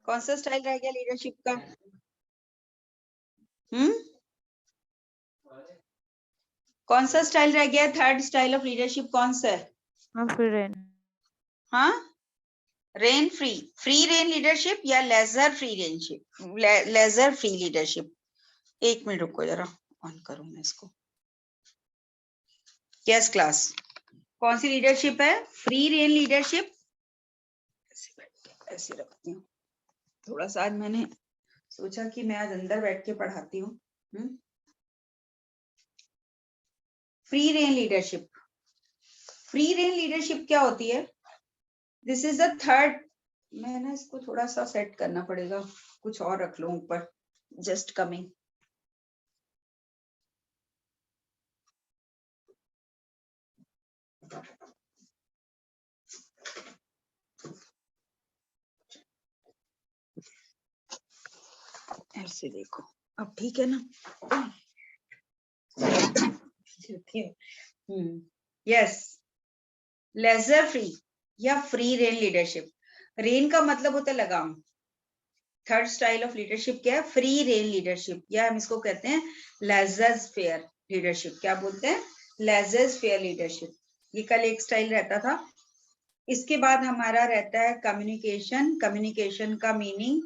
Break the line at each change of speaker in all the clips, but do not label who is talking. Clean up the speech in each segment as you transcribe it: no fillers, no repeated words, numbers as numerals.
कौन सा स्टाइल रह गया लीडरशिप का? कौन सा स्टाइल रह गया? थर्ड स्टाइल ऑफ लीडरशिप कौन सा है? हाँ, rein free, free rein leadership या लेजर फ्री रेनशिप, लेजर फ्री लीडरशिप। एक मिनट रुको जरा, ऑन करूं मैं इसको। यस क्लास, कौन सी लीडरशिप है? Free rein leadership. ऐसे रखती हूँ थोड़ा सा, आज मैंने सोचा कि मैं आज अंदर बैठ के पढ़ाती हूँ। Free rein leadership, free rein leadership क्या होती है? This is the third. मैं ना इसको थोड़ा सा सेट करना पड़ेगा, कुछ और रख लो ऊपर। Just coming. ऐसे देखो, अब ठीक है ना? यस, लेजर फ्री या फ्री रेन लीडरशिप। रेन का मतलब होता है लगाम। थर्ड स्टाइल ऑफ लीडरशिप क्या है? फ्री रेन लीडरशिप, या हम इसको कहते हैं लेजर फेयर लीडरशिप। क्या बोलते हैं? Laissez faire leadership. ये कल एक स्टाइल रहता था। इसके बाद हमारा रहता है कम्युनिकेशन। कम्युनिकेशन का मीनिंग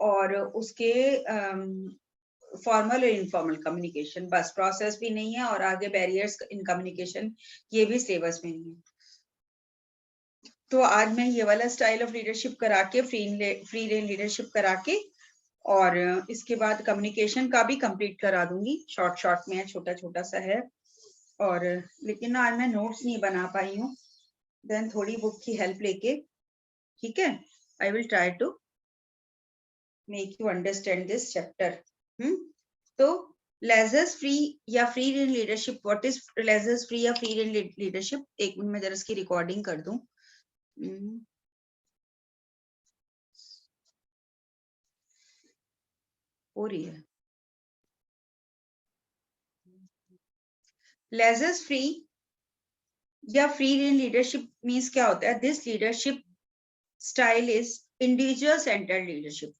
और उसके फॉर्मल और इनफॉर्मल कम्युनिकेशन, बस प्रोसेस भी नहीं है और आगे बैरियर्स इन कम्युनिकेशन ये भी सिलेबस में नहीं है। तो आज मैं ये वाला स्टाइल ऑफ लीडरशिप करा के, फ्री रेन लीडरशिप करा के, और इसके बाद कम्युनिकेशन का भी कंप्लीट करा दूंगी। शॉर्ट शॉर्ट में है, छोटा छोटा सा है। और लेकिन आज मैं नोट्स नहीं बना पाई हूँ, देन थोड़ी बुक की हेल्प लेके, ठीक है, I will try to make you understand this chapter. तो लेजर्स फ्री या free rein leadership, what is laissez free या फ्री रेन लीडरशिप? एक मिनट में जरा इसकी रिकॉर्डिंग कर दूं। हो रही है। लेजर्स फ्री या फ्री रेन लीडरशिप मीन्स क्या होता है? This leadership style is individual centered leadership.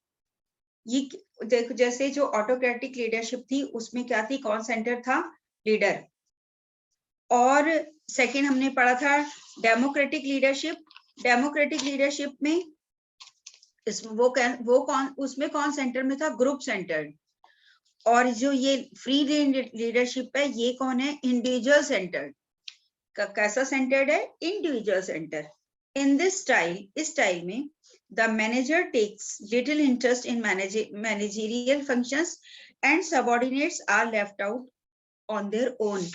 ये देखो, जैसे जो ऑटोक्रेटिक लीडरशिप थी उसमें क्या थी? कौन सेंटर था? लीडर। और सेकंड हमने पढ़ा था डेमोक्रेटिक लीडरशिप। डेमोक्रेटिक लीडरशिप में उसमें कौन सेंटर में था? Group centred. और जो ये फ्री रेंज लीडरशिप है, ये कौन है? Individual centered. कैसा सेंटर्ड है? Individual center. In this style, इस स्टाइल में the manager takes little interest in managerial functions and subordinates are left out on their own.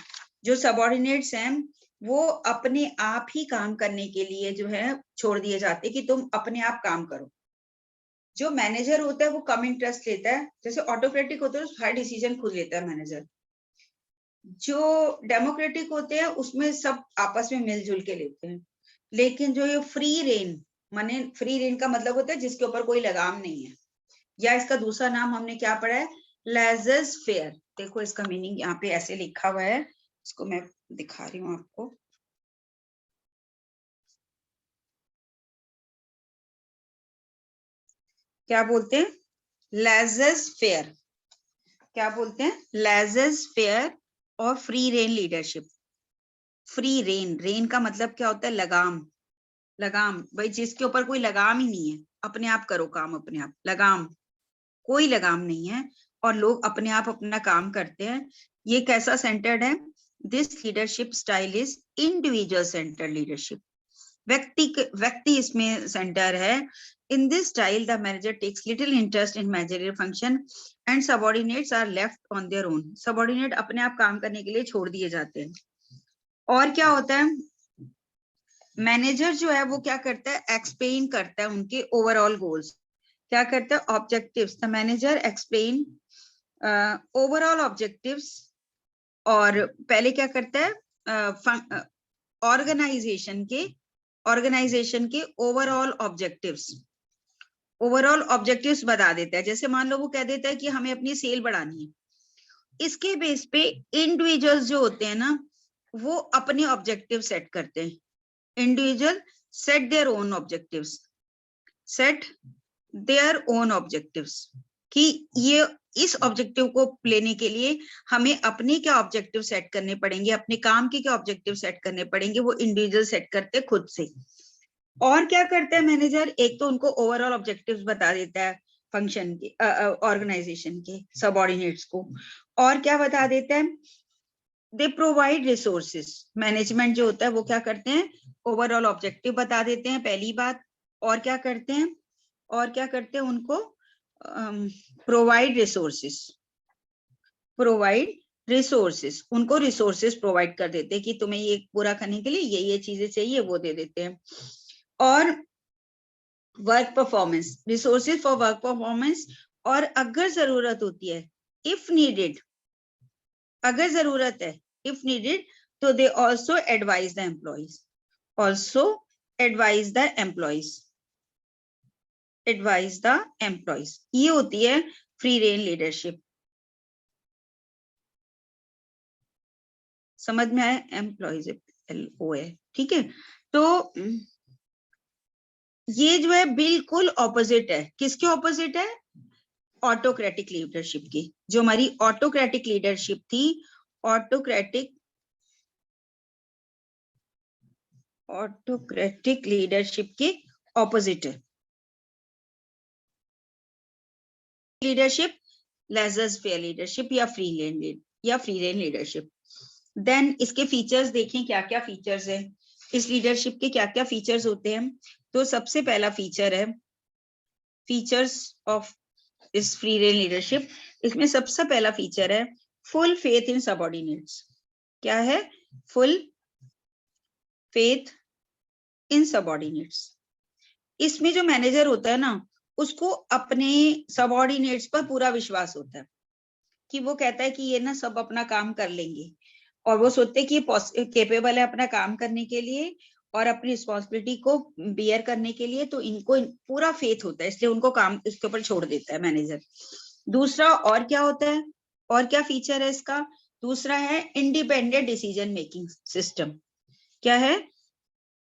जो सबऑर्डिनेट्स हैं वो अपने आप ही काम करने के लिए जो है छोड़ दिए जाते, कि तुम अपने आप काम करो। जो मैनेजर होता है वो कम इंटरेस्ट लेता है, जैसे ऑटोक्रेटिक होता है हर डिसीजन खुद लेता है मैनेजर। जो डेमोक्रेटिक होते हैं उसमें सब आपस में मिलजुल के लेते हैं। लेकिन जो ये फ्री रेन, माने फ्री रेन का मतलब होता है जिसके ऊपर कोई लगाम नहीं है, या इसका दूसरा नाम हमने क्या पढ़ा है? Laissez faire. देखो इसका मीनिंग यहाँ पे ऐसे लिखा हुआ है, इसको मैं दिखा रही हूँ आपको। क्या बोलते हैं? Laissez faire. क्या बोलते हैं? लेजर्स फेयर और free rein leadership. Free rein, rein का मतलब क्या होता है? लगाम। लगाम, भाई जिसके ऊपर कोई लगाम ही नहीं है, अपने आप करो काम, अपने आप। लगाम, कोई लगाम नहीं है और लोग अपने आप अपना काम करते हैं। ये कैसा सेंटर्ड है? This leadership style is individual centered leadership. व्यक्ति इसमें सेंटर है। In this style the manager takes little interest in managerial function and subordinates are left on their own. Subordinate अपने आप काम करने के लिए छोड़ दिए जाते हैं। और क्या होता है? मैनेजर जो है वो क्या करता है? एक्सप्लेन करता है उनके ओवरऑल गोल्स। क्या करता है? Objectives. The manager explain overall objectives. और पहले क्या करता है? ऑर्गेनाइजेशन के ओवरऑल ऑब्जेक्टिव्स बता देता है। जैसे मान लो वो कह देता है कि हमें अपनी सेल बढ़ानी है। इसके बेस पे इंडिविजुअल्स जो होते हैं ना, वो अपने ऑब्जेक्टिव सेट करते हैं। Individual set their own objectives, set their own objectives, कि ये इस ऑब्जेक्टिव को लेने के लिए हमें अपने क्या ऑब्जेक्टिव सेट करने पड़ेंगे, अपने काम के क्या ऑब्जेक्टिव सेट करने पड़ेंगे, वो इंडिविजुअल सेट करते खुद से। और क्या करता है मैनेजर, एक तो उनको ओवरऑल ऑब्जेक्टिव्स बता देता है फंक्शन के, ऑर्गेनाइजेशन के सबऑर्डिनेट्स को, और क्या बता देता है, दे प्रोवाइड रिसोर्सेस। मैनेजमेंट जो होता है वो क्या करते हैं, ओवरऑल ऑब्जेक्टिव बता देते हैं पहली बात, और क्या करते हैं, और क्या करते हैं, उनको प्रोवाइड रिसोर्सेस, प्रोवाइड रिसोर्सेस, उनको रिसोर्सेस प्रोवाइड कर देते हैं कि तुम्हें ये पूरा करने के लिए ये चीजें चाहिए, वो दे देते हैं। और work performance, resources for work performance, और अगर जरूरत होती है, इफ नीडेड, अगर जरूरत है, इफ नीडेड, तो they also advise the employees, also advise the employees, advise the employees. ये होती है फ्री रेन लीडरशिप। समझ में आया, एम्प्लॉइज LO है, ठीक है। तो ये जो है बिल्कुल ऑपोजिट है, किसके ऑपोजिट है, ऑटोक्रेटिक लीडरशिप की। जो हमारी ऑटोक्रेटिक लीडरशिप थी, ऑटोक्रेटिक लीडरशिप के ऑपोजिट है लीडरशिप, लेजर्स फेयर लीडरशिप, या फ्री रेन लीडरशिप। देन इसके फीचर्स देखें, क्या क्या फीचर्स है इस लीडरशिप के, क्या क्या फीचर्स होते हैं। तो सबसे पहला फीचर है फीचर्स ऑफ इस फ्री रेन लीडरशिप। इसमें सबसे पहला फीचर है फुल फेथ इन सबऑर्डिनेट्स। क्या है, फुल फेथ इन सबऑर्डिनेट्स। इसमें जो मैनेजर होता है ना, उसको अपने सबऑर्डिनेट्स पर पूरा विश्वास होता है, कि वो कहता है कि ये ना सब अपना काम कर लेंगे, और वो सोचते हैं कि ये केपेबल है अपना काम करने के लिए और अपनी रिस्पॉन्सिबिलिटी को बियर करने के लिए, तो इनको पूरा फेथ होता है, इसलिए उनको काम इसके ऊपर छोड़ देता है मैनेजर। दूसरा और क्या होता है, और क्या फीचर है इसका, दूसरा है इंडिपेंडेंट डिसीजन मेकिंग सिस्टम। क्या है,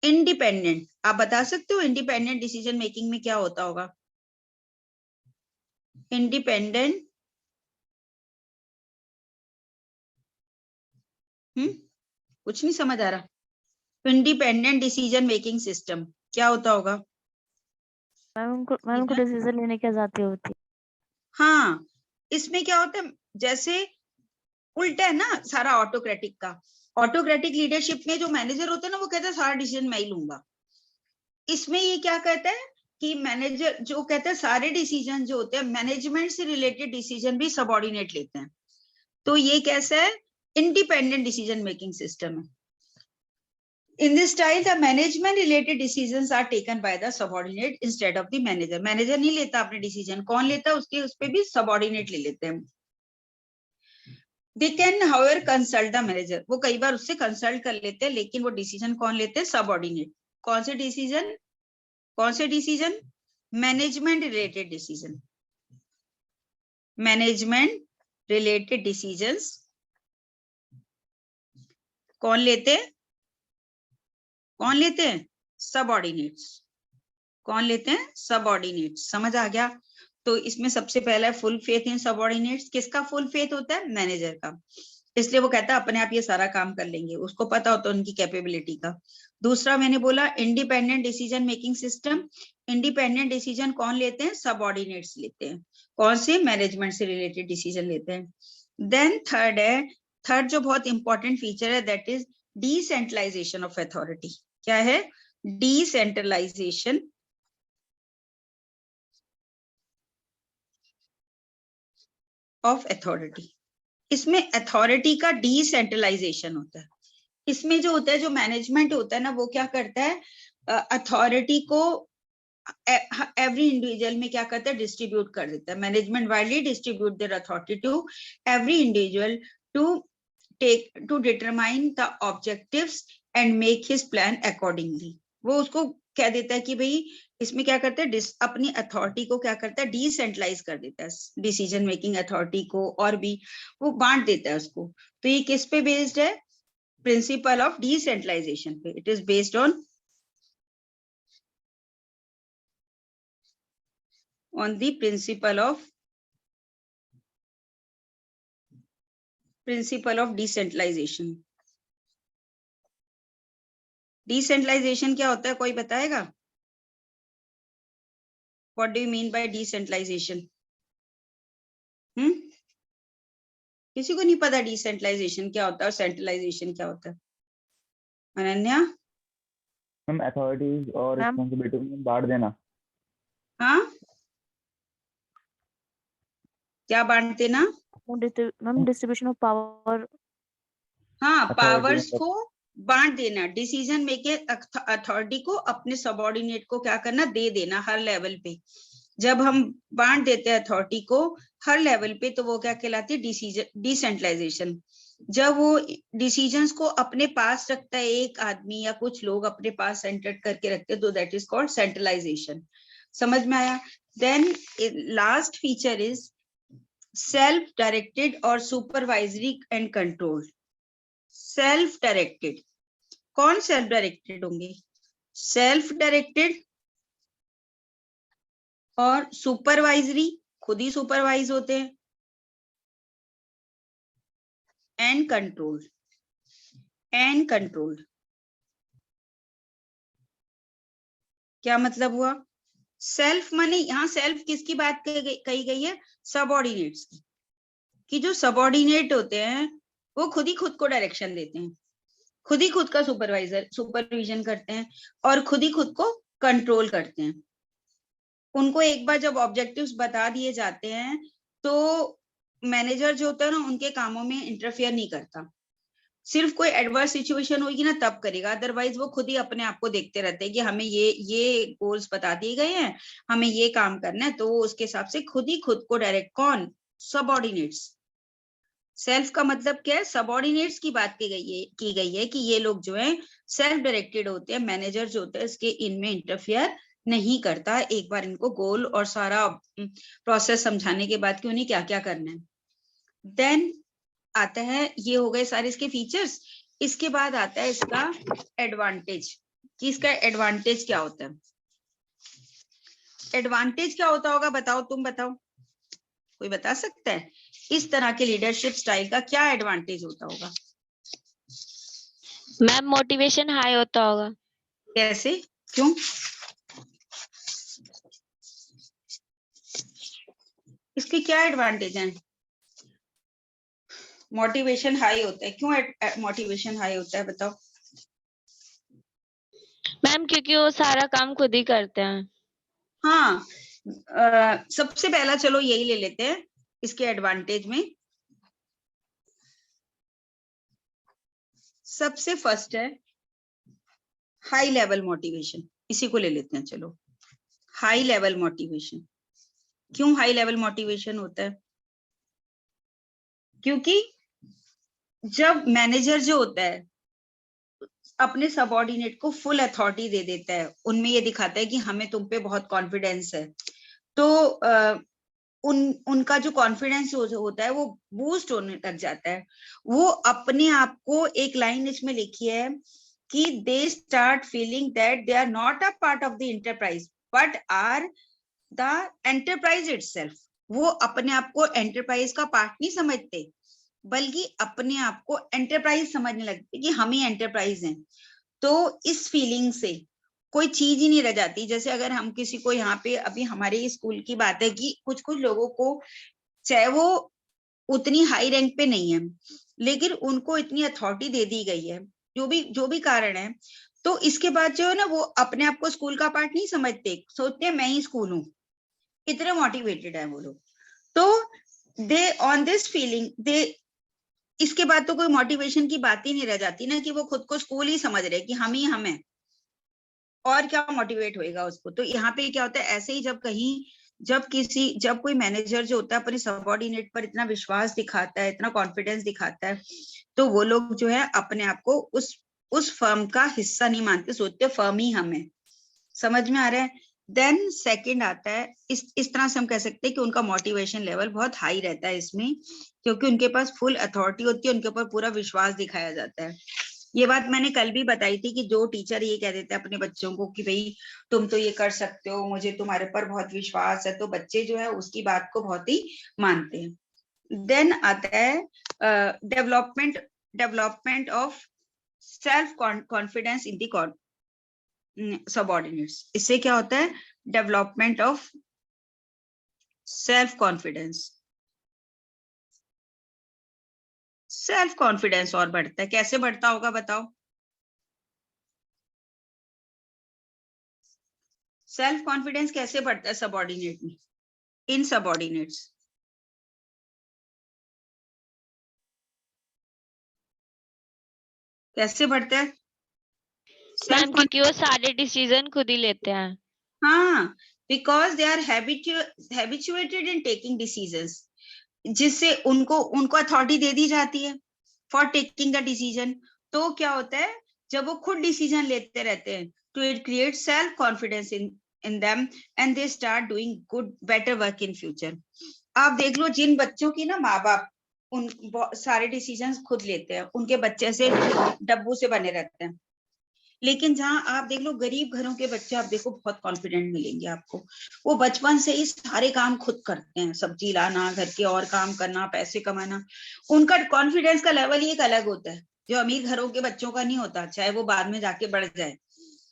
इंडिपेंडेंट। आप बता सकते हो इंडिपेंडेंट डिसीजन मेकिंग में क्या होता होगा, इंडिपेंडेंट, कुछ नहीं समझ आ रहा। इंडिपेंडेंट डिसीजन मेकिंग सिस्टम क्या होता होगा,
मैम उनको डिसीजन लेने की आजादी होती है।
हाँ, इसमें क्या होता है, जैसे उल्टा है ना सारा ऑटोक्रेटिक का। ऑटोक्रेटिक लीडरशिप में जो मैनेजर होता है ना, वो कहता है सारा डिसीजन मैं ही लूंगा। इसमें ये क्या कहता है कि मैनेजर जो कहता है सारे डिसीजन जो होते हैं, मैनेजमेंट से रिलेटेड डिसीजन भी सबऑर्डिनेट लेते हैं। तो ये कैसा है, इंडिपेंडेंट डिसीजन मेकिंग सिस्टम है। In this style, the management related decisions are taken by the subordinate instead of the manager. Manager नहीं लेता अपने decision, कौन लेता है, उसके उस पे भी subordinate ले लेते हैं। They can however consult the manager. वो कई बार उससे consult कर लेते हैं, लेकिन वो decision कौन लेते हैं, subordinate। कौन से decision, कौन से decision, management related decision, management related decisions कौन लेते हैं, कौन लेते हैं, सबऑर्डिनेट्स। कौन लेते हैं, सबऑर्डिनेट्स। समझ आ गया। तो इसमें सबसे पहला है फुल फेथ इन सबऑर्डिनेट्स। किसका फुल फेथ होता है, मैनेजर का, इसलिए वो कहता है अपने आप ये सारा काम कर लेंगे, उसको पता होता है उनकी कैपेबिलिटी का। दूसरा मैंने बोला independent decision making system. Independent decision कौन लेते हैं, सबऑर्डिनेट्स लेते हैं। कौन से, मैनेजमेंट से रिलेटेड डिसीजन लेते हैं। देन थर्ड है, थर्ड जो बहुत इंपॉर्टेंट फीचर है, that is decentralization of authority. क्या है, डिसेंट्रलाइजेशन ऑफ अथॉरिटी। इसमें अथॉरिटी का डिसेंट्रलाइजेशन होता है। इसमें जो होता है, जो मैनेजमेंट होता है ना, वो क्या करता है, अथॉरिटी को एवरी इंडिविजुअल में क्या करता है, डिस्ट्रीब्यूट कर देता है। Management widely distribute their authority to every individual to determine the objectives and make his plan accordingly. वो उसको कह देता है कि भाई इसमें क्या करता है, अपनी अथॉरिटी को क्या करता है, डिसेंट्रलाइज कर देता है डिसीजन मेकिंग अथॉरिटी को, और भी वो बांट देता है उसको। तो ये किस पे बेस्ड है, प्रिंसिपल ऑफ डिसेंट्रलाइजेशन पे। It is based on on the principle of decentralization. Decentralization क्या होता है, कोई बताएगा? What do you mean by decentralization? किसी को नहीं पता decentralization क्या होता है और centralization क्या होता है? अनन्या?
मैम अथॉरिटीज और रिस्पांसिबिलिटी में बांट देना।
हाँ, क्या बांट देना?
Ma'am distribution of power.
हाँ, पावर्स
मतलब-
को बांट देना, डिसीजन मेकिंग अथॉरिटी को अपने सबऑर्डिनेट को क्या करना, दे देना हर लेवल पे। जब हम बांट देते हैं अथॉरिटी को हर लेवल पे तो वो क्या कहलाती है, डिसेंट्रलाइजेशन। जब वो डिसीजंस को अपने पास रखता है एक आदमी या कुछ लोग अपने पास सेंटर्ड करके रखते हैं, तो दैट इज कॉल्ड सेंट्रलाइजेशन। समझ में आया? Then last feature is self directed और supervisory and control. Self directed, कौन सेल्फ डायरेक्टेड होंगे? सेल्फ डायरेक्टेड और सुपरवाइजरी, खुद ही सुपरवाइज होते हैं, एंड कंट्रोल। एंड कंट्रोल क्या मतलब हुआ? सेल्फ माने यहाँ सेल्फ किसकी बात कही गई है? सबऑर्डिनेट्स की, कि जो सबऑर्डिनेट होते हैं वो खुद ही खुद को डायरेक्शन देते हैं, खुद ही खुद का सुपरविजन करते हैं और खुद ही खुद को कंट्रोल करते हैं। उनको एक बार जब ऑब्जेक्टिव्स बता दिए जाते हैं तो मैनेजर जो होता है ना उनके कामों में इंटरफेयर नहीं करता, सिर्फ कोई एडवर्स सिचुएशन होगी ना तब करेगा, अदरवाइज वो खुद ही अपने आप को देखते रहते हैं कि हमें ये गोल्स बता दिए गए हैं, हमें ये काम करना है, तो वो उसके हिसाब से खुद ही खुद को डायरेक्ट, कौन? सबऑर्डिनेट्स। सेल्फ का मतलब क्या है? सबऑर्डिनेट्स की बात की गई है कि ये लोग जो है सेल्फ डायरेक्टेड होते हैं, मैनेजर जो होता है इसके इनमें इंटरफेयर नहीं करता, एक बार इनको गोल और सारा प्रोसेस समझाने के बाद कि उन्हें क्या क्या करना है। देन आता है, ये हो गए सारे इसके फीचर्स। इसके बाद आता है इसका एडवांटेज, कि इसका एडवांटेज क्या होता है। एडवांटेज क्या होता होगा, बताओ, तुम बताओ, कोई बता सकता है? इस तरह के लीडरशिप स्टाइल का क्या एडवांटेज होता होगा?
मैम मोटिवेशन हाई होता होगा।
कैसे, क्यों? इसके क्या एडवांटेज हैं? मोटिवेशन हाई होता है, क्यों मोटिवेशन हाई होता है, बताओ?
मैम क्योंकि वो सारा काम खुद ही करते हैं।
हाँ, सबसे पहला चलो यही ले लेते हैं इसके एडवांटेज में। सबसे फर्स्ट है हाई लेवल मोटिवेशन, इसी को ले लेते हैं चलो। हाई लेवल मोटिवेशन, क्यों हाई लेवल मोटिवेशन होता है? क्योंकि जब मैनेजर जो होता है अपने सबऑर्डिनेट को फुल अथॉरिटी दे देता है, उनमें ये दिखाता है कि हमें तुम पे बहुत कॉन्फिडेंस है, तो उनका जो कॉन्फिडेंस होता है वो बूस्ट होने लग जाता है। वो अपने आप को, एक लाइन इसमें लिखी है कि they start feeling that they are not a part of the enterprise but are the enterprise itself. वो अपने आप को एंटरप्राइज का पार्ट नहीं समझते, बल्कि अपने आप को एंटरप्राइज समझने लगते कि हम ही एंटरप्राइज हैं। तो इस फीलिंग से कोई चीज ही नहीं रह जाती। जैसे अगर हम किसी को, यहाँ पे अभी हमारे स्कूल की बात है कि कुछ कुछ लोगों को, चाहे वो उतनी हाई रैंक पे नहीं है लेकिन उनको इतनी अथॉरिटी दे दी गई है, जो भी कारण है, तो इसके बाद जो है ना वो अपने आप को स्कूल का पार्ट नहीं समझते, सोचते हैं मैं ही स्कूल हूँ, इतने मोटिवेटेड है वो लोग। तो दे ऑन दिस फीलिंग, दे, इसके बाद तो कोई मोटिवेशन की बात ही नहीं रह जाती ना, कि वो खुद को स्कूल ही समझ रहे कि हम ही हम हैं, और क्या मोटिवेट होएगा उसको। तो यहाँ पे क्या होता है, ऐसे ही जब कोई मैनेजर जो होता है अपने सबऑर्डिनेट पर इतना विश्वास दिखाता है, इतना कॉन्फिडेंस दिखाता है, तो वो लोग जो है अपने आप को उस फर्म का हिस्सा नहीं मानते, सोचते फर्म ही हम है। समझ में आ रहा है? देन सेकंड आता है, इस तरह से हम कह सकते हैं कि उनका मोटिवेशन लेवल बहुत हाई रहता है इसमें, क्योंकि उनके पास फुल अथॉरिटी होती है, उनके ऊपर पूरा विश्वास दिखाया जाता है। ये बात मैंने कल भी बताई थी कि जो टीचर ये कह देते हैं अपने बच्चों को कि भाई तुम तो ये कर सकते हो, मुझे तुम्हारे पर बहुत विश्वास है, तो बच्चे जो है उसकी बात को बहुत ही मानते हैं। देन आता है development of self confidence in the subordinates. इससे क्या होता है? Development of self confidence. Self confidence और बढ़ता है। कैसे बढ़ता होगा बताओ? सेल्फ कॉन्फिडेंस कैसे बढ़ता है सबऑर्डिनेट में, इन सबऑर्डिनेट्स? कैसे बढ़ता है?
मैम क्योंकि वो सारे डिसीजन खुद ही लेते हैं।
हाँ, because they are habituated in taking decisions, जिससे उनको अथॉरिटी दे दी जाती है फॉर टेकिंग द डिसीजन। तो क्या होता है, जब वो खुद डिसीजन लेते रहते हैं तो it create self confidence in them and they start doing good better work in future. आप देख लो, जिन बच्चों की ना माँ बाप उन सारे डिसीजंस खुद लेते हैं, उनके बच्चे से डब्बू से बने रहते हैं। लेकिन जहां आप देख लो गरीब घरों के बच्चे, आप देखो बहुत कॉन्फिडेंट मिलेंगे आपको। वो बचपन से ही सारे काम खुद करते हैं, सब्जी लाना, घर के और काम करना, पैसे कमाना। उनका कॉन्फिडेंस का लेवल ही एक अलग होता है, जो अमीर घरों के बच्चों का नहीं होता, चाहे वो बाद में जाके बढ़ जाए।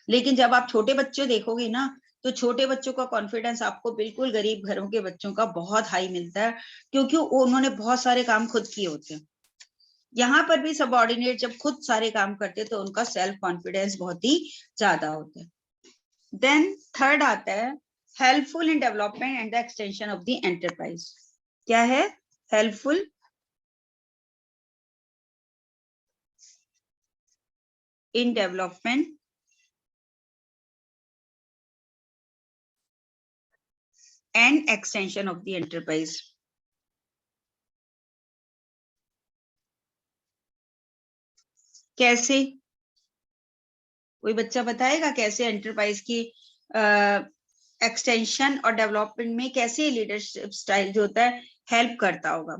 लेकिन जब आप छोटे बच्चे देखोगे ना, तो छोटे बच्चों का कॉन्फिडेंस आपको बिल्कुल गरीब घरों के बच्चों का बहुत हाई मिलता है, क्योंकि उन्होंने बहुत सारे काम खुद किए होते हैं। यहाँ पर भी सबऑर्डिनेट जब खुद सारे काम करते हैं तो उनका सेल्फ कॉन्फिडेंस बहुत ही ज्यादा होता है। देन थर्ड आता है helpful in development and the extension of the enterprise. क्या है? Helpful in development and extension of the enterprise. कैसे? कोई बच्चा बताएगा कैसे एंटरप्राइज की एक्सटेंशन और डेवलपमेंट में कैसे लीडरशिप स्टाइल जो होता है हेल्प करता होगा?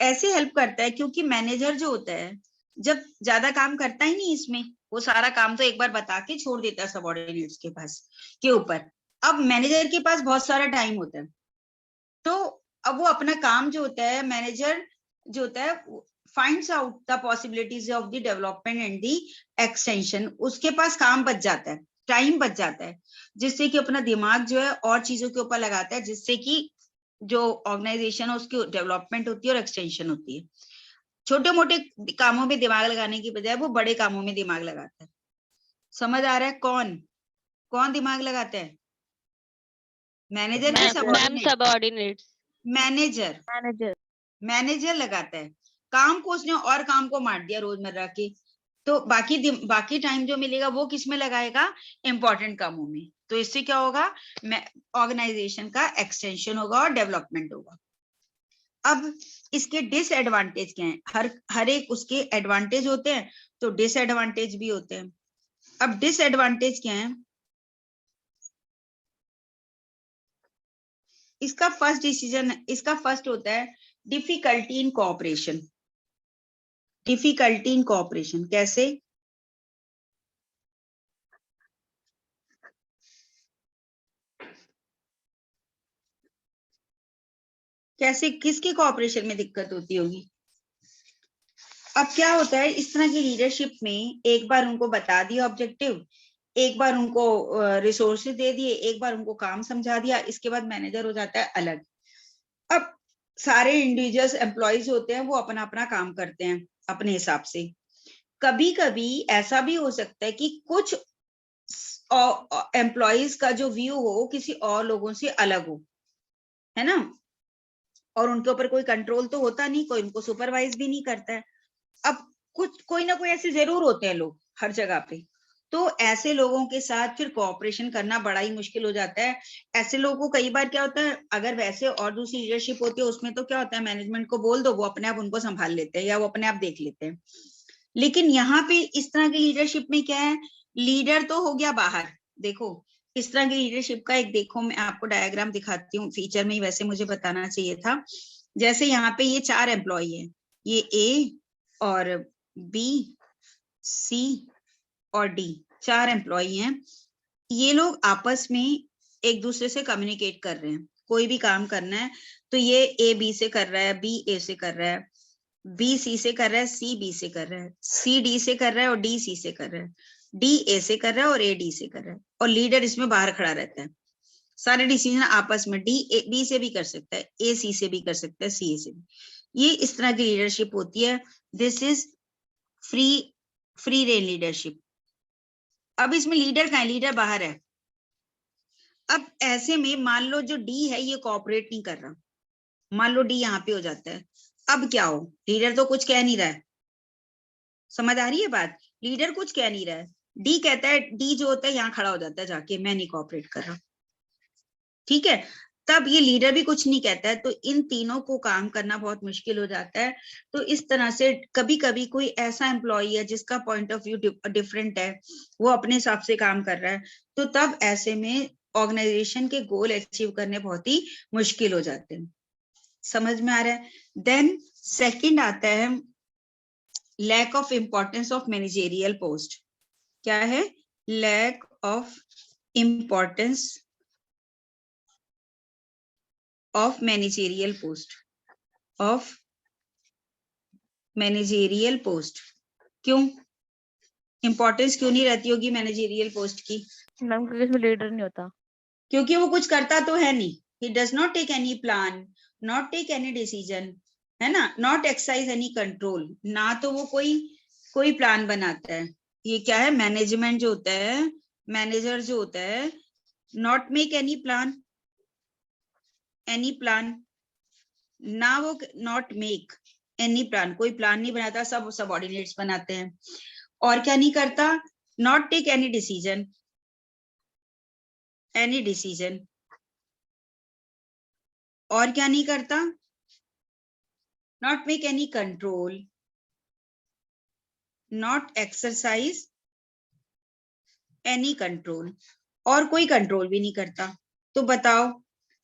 ऐसे हेल्प करता है क्योंकि मैनेजर जो होता है जब ज्यादा काम करता ही नहीं इसमें, वो सारा काम तो एक बार बता के छोड़ देता है सबऑर्डिनेट्स के पास के ऊपर। अब मैनेजर के पास बहुत सारा टाइम होता है, तो अब वो अपना काम जो होता है, मैनेजर जो होता है finds out the possibilities of the development and the extension. उसके पास काम बच जाता है, टाइम बच जाता है, जिससे कि अपना दिमाग जो है और चीजों के ऊपर लगाता है, जिससे कि जो ऑर्गेनाइजेशन है उसकी डेवलपमेंट होती है और एक्सटेंशन होती है। छोटे मोटे कामों में दिमाग लगाने की बजाय वो बड़े कामों में दिमाग लगाता है। समझ आ रहा है? कौन कौन दिमाग लगाता है? मैनेजर या subordinate?
Subordinates.
Manager.
Manager.
Manager लगाता है काम को, उसने और काम को मार दिया रोजमर्रा के, तो बाकी टाइम जो मिलेगा वो किस में लगाएगा? इंपॉर्टेंट कामों में। तो इससे क्या होगा? ऑर्गेनाइजेशन का एक्सटेंशन होगा और डेवलपमेंट होगा। अब इसके डिसएडवांटेज क्या हैं? हर एक उसके एडवांटेज होते हैं तो डिसएडवांटेज भी होते हैं। अब डिसएडवांटेज क्या है? इसका फर्स्ट होता है difficulty in cooperation. Difficulty in cooperation कैसे? कैसे, किसकी कोऑपरेशन में दिक्कत होती होगी? अब क्या होता है इस तरह की लीडरशिप में, एक बार उनको बता दिया ऑब्जेक्टिव, एक बार उनको रिसोर्सेज दे दिए, एक बार उनको काम समझा दिया, इसके बाद मैनेजर हो जाता है अलग। अब सारे इंडिविजुअल्स एम्प्लॉयज होते हैं, वो अपना अपना काम करते हैं अपने हिसाब से। कभी कभी ऐसा भी हो सकता है कि कुछ एम्प्लॉयज का जो व्यू हो किसी और लोगों से अलग हो, है ना, और उनके ऊपर कोई कंट्रोल तो होता नहीं, कोई उनको सुपरवाइज भी नहीं करता है। अब कोई ना कोई ऐसे जरूर होते हैं लोग हर जगह पे, तो ऐसे लोगों के साथ फिर कोऑपरेशन करना बड़ा ही मुश्किल हो जाता है। ऐसे लोगों को कई बार क्या होता है, अगर वैसे और दूसरी लीडरशिप होती है उसमें तो क्या होता है, मैनेजमेंट को बोल दो, वो अपने आप उनको संभाल लेते हैं या वो अपने आप देख लेते हैं। लेकिन यहाँ पे इस तरह की लीडरशिप में क्या है, लीडर तो हो गया बाहर। देखो इस तरह की लीडरशिप का एक, देखो मैं आपको डायग्राम दिखाती हूँ, फीचर में ही वैसे मुझे बताना चाहिए था। जैसे यहाँ पे ये 4 एम्प्लॉई है, ये ए और बी, सी और डी 4 एम्प्लॉई हैं। ये लोग आपस में एक दूसरे से कम्युनिकेट कर रहे हैं। कोई भी काम करना है तो ये ए बी से कर रहा है, बी ए से कर रहा है, बी सी से कर रहा है, सी बी से कर रहा है, सी डी से कर रहा है और डी सी से कर रहा है, डी ए से कर रहा है और ए डी से कर रहा है, और लीडर इसमें बाहर खड़ा रहता है। सारे डिसीजन आपस में डी ए बी से भी कर सकता है, ए सी से भी कर सकता है, सी ए से भी। ये इस तरह की लीडरशिप होती है। This is free rein leadership. अब इसमें लीडर कहाँ है? लीडर बाहर है। अब ऐसे में मान लो जो डी है ये कोऑपरेट नहीं कर रहा, मान लो डी यहाँ पे हो जाता है, अब क्या हो? लीडर तो कुछ कह नहीं रहा है, समझ आ रही है बात? लीडर कुछ कह नहीं रहा है, डी कहता है, डी जो होता है यहाँ खड़ा हो जाता है जाके, मैं नहीं कोऑपरेट कर रहा, ठीक है। तब ये लीडर भी कुछ नहीं कहता है, तो इन तीनों को काम करना बहुत मुश्किल हो जाता है। तो इस तरह से कभी कभी कोई ऐसा एम्प्लॉय है जिसका पॉइंट ऑफ व्यू डिफरेंट है, वो अपने हिसाब से काम कर रहा है, तो तब ऐसे में ऑर्गेनाइजेशन के गोल अचीव करने बहुत ही मुश्किल हो जाते हैं। समझ में आ रहा है? देन सेकंड आता है lack of importance of managerial post. क्या है? Lack of importance of managerial post, of managerial post. क्यों इंपॉर्टेंस क्यों नहीं रहती होगी मैनेजेरियल पोस्ट की?
मैम क्योंकि इसमें लीडर नहीं होता।
क्योंकि वो कुछ करता तो है नहीं। he does not take any plan, not take any decision, है ना, not exercise any control, ना तो वो कोई प्लान बनाता है। ये क्या है? मैनेजमेंट जो होता है, मैनेजर जो होता है, not make any plan, ना वो not make any plan, कोई प्लान नहीं बनाता, सब सबऑर्डिनेट्स बनाते हैं। और क्या नहीं करता? not take any decision, और क्या नहीं करता? not make any control, not exercise any control, और कोई कंट्रोल भी नहीं करता। तो बताओ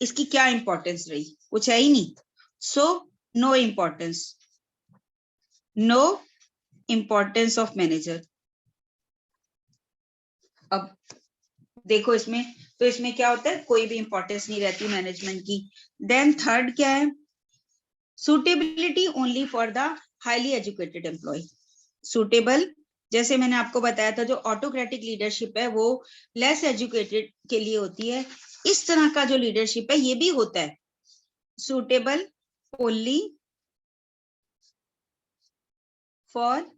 इसकी क्या इंपॉर्टेंस रही? कुछ है ही नहीं। So no importance of manager. अब देखो इसमें, तो इसमें क्या होता है? कोई भी इंपॉर्टेंस नहीं रहती मैनेजमेंट की। देन थर्ड क्या है? Suitability only for the highly educated employ. Suitable, जैसे मैंने आपको बताया था, जो ऑटोक्रेटिक लीडरशिप है वो लेस एजुकेटेड के लिए होती है। इस तरह का जो लीडरशिप है ये भी होता है suitable only for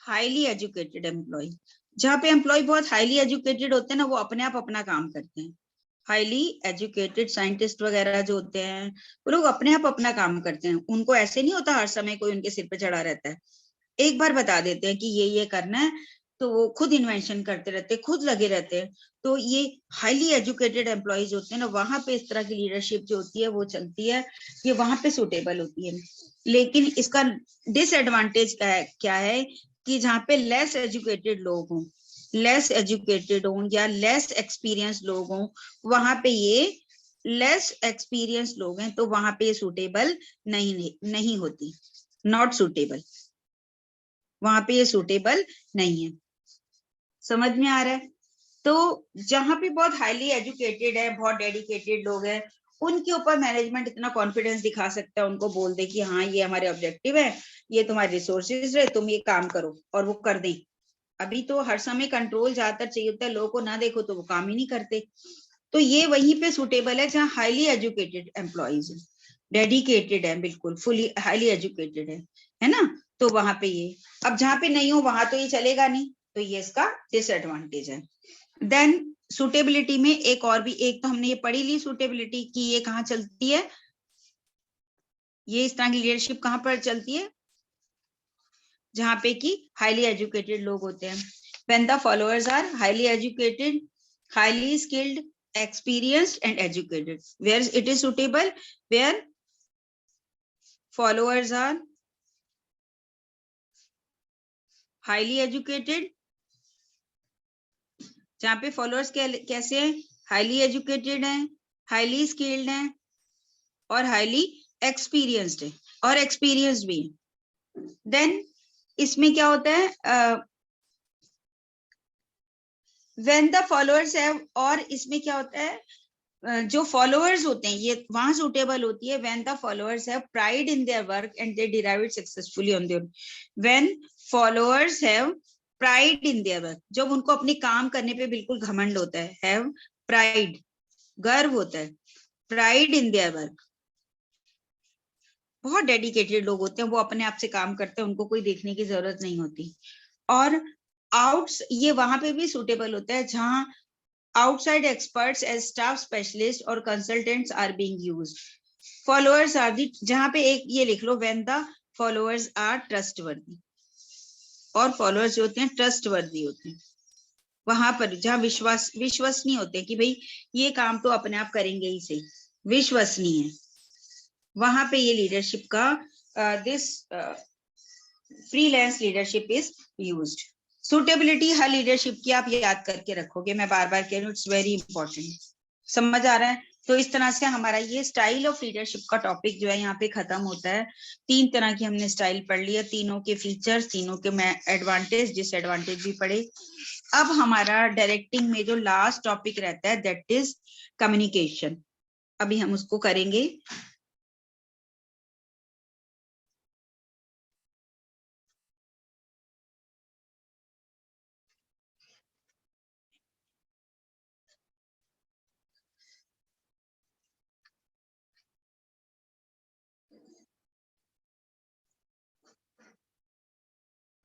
highly educated employ. जहां पे एम्प्लॉय बहुत हाईली एजुकेटेड होते हैं ना, वो अपने आप अपना काम करते हैं। हाईली एजुकेटेड साइंटिस्ट वगैरह जो होते हैं, वो लोग अपने आप अपना काम करते हैं। उनको ऐसे नहीं होता हर समय कोई उनके सिर पे चढ़ा रहता है। एक बार बता देते हैं कि ये करना है, तो वो खुद इन्वेंशन करते रहते हैं, खुद लगे रहते हैं। तो ये हाईली एजुकेटेड एम्प्लॉयज होते हैं ना, वहां पे इस तरह की लीडरशिप जो होती है वो चलती है, ये वहां पे सुटेबल होती है। लेकिन इसका डिसएडवांटेज क्या है कि जहाँ पे लेस एजुकेटेड लोग हों, लेस एजुकेटेड हों या लेस एक्सपीरियंस लोग हों, वहां पे ये लेस एक्सपीरियंस लोग हैं, तो वहां पे ये सुटेबल नहीं होती, नॉट सुटेबल, वहां पे ये सुटेबल नहीं है। समझ में आ रहा है? तो जहां पे बहुत हाईली एजुकेटेड है, बहुत डेडिकेटेड लोग हैं, उनके ऊपर मैनेजमेंट इतना कॉन्फिडेंस दिखा सकता है, उनको बोल दे कि हाँ ये हमारे ऑब्जेक्टिव है, ये तुम्हारे रिसोर्सेज है, तुम ये काम करो, और वो कर दें। अभी तो हर समय कंट्रोल ज्यादातर चाहिए होता है, लोगों को ना देखो तो वो काम ही नहीं करते। तो ये वहीं पे सुटेबल है जहाँ हाईली एजुकेटेड एम्प्लॉइज है, डेडिकेटेड है, बिल्कुल फुली हाईली एजुकेटेड है ना, तो वहां पे ये। अब जहाँ पे नहीं हो वहां तो ये चलेगा नहीं, तो ये इसका डिसएडवांटेज है। देन सुटेबिलिटी में एक और भी, एक तो हमने ये पढ़ी ली सुटेबिलिटी की, ये कहाँ चलती है, ये इस तरह की लीडरशिप कहाँ पर चलती है? जहाँ पे कि हाईली एजुकेटेड लोग होते हैं। When the followers are highly educated, highly skilled, experienced and educated, where it is suitable, where followers are highly educated, जहाँ पे फॉलोअर्स कैसे हैं? हाईली एजुकेटेड हैं, हाईली स्किल्ड हैं और हाईली एक्सपीरियंस्ड है। और एक्सपीरियंस्ड भी है। देन इसमें क्या होता है, व्हेन द फॉलोअर्स हैव, और इसमें क्या होता है, जो फॉलोअर्स होते हैं ये वहां सुटेबल होती है when the followers have pride in their work and they derive it successfully on their, when followers have pride in their work, जब उनको अपने काम करने पे बिल्कुल घमंड होता है, हैव प्राइड, गर्व होता है, प्राइड इन देयर वर्क, बहुत डेडिकेटेड लोग होते हैं, वो अपने आप से काम करते हैं, उनको कोई देखने की जरूरत नहीं होती। और आउट्स, ये वहां पे भी सुटेबल होता है जहां outside experts as staff specialists or consultants are being used. Followers are the, जहां पे एक ये लिख लो, when the followers are trustworthy, और followers जो होते हैं trustworthy होते हैं, वहां पर जहां विश्वसनीय होते हैं कि भाई ये काम तो अपने आप करेंगे ही सही, विश्वसनीय है, वहां पे ये लीडरशिप का this freelance leadership is used. Suitability her leadership की आप याद करके रखोगे, मैं बार बार कह रही हूँ, इट्स वेरी इंपॉर्टेंट। समझ आ रहा है? तो इस तरह से हमारा ये स्टाइल ऑफ लीडरशिप का टॉपिक जो है यहाँ पे खत्म होता है। 3 तरह की हमने स्टाइल पढ़ लिया, तीनों के फीचर्स, तीनों के एडवांटेज डिसएडवांटेज भी पढ़े। अब हमारा डायरेक्टिंग में जो लास्ट टॉपिक रहता है दैट इज कम्युनिकेशन, अभी हम उसको करेंगे।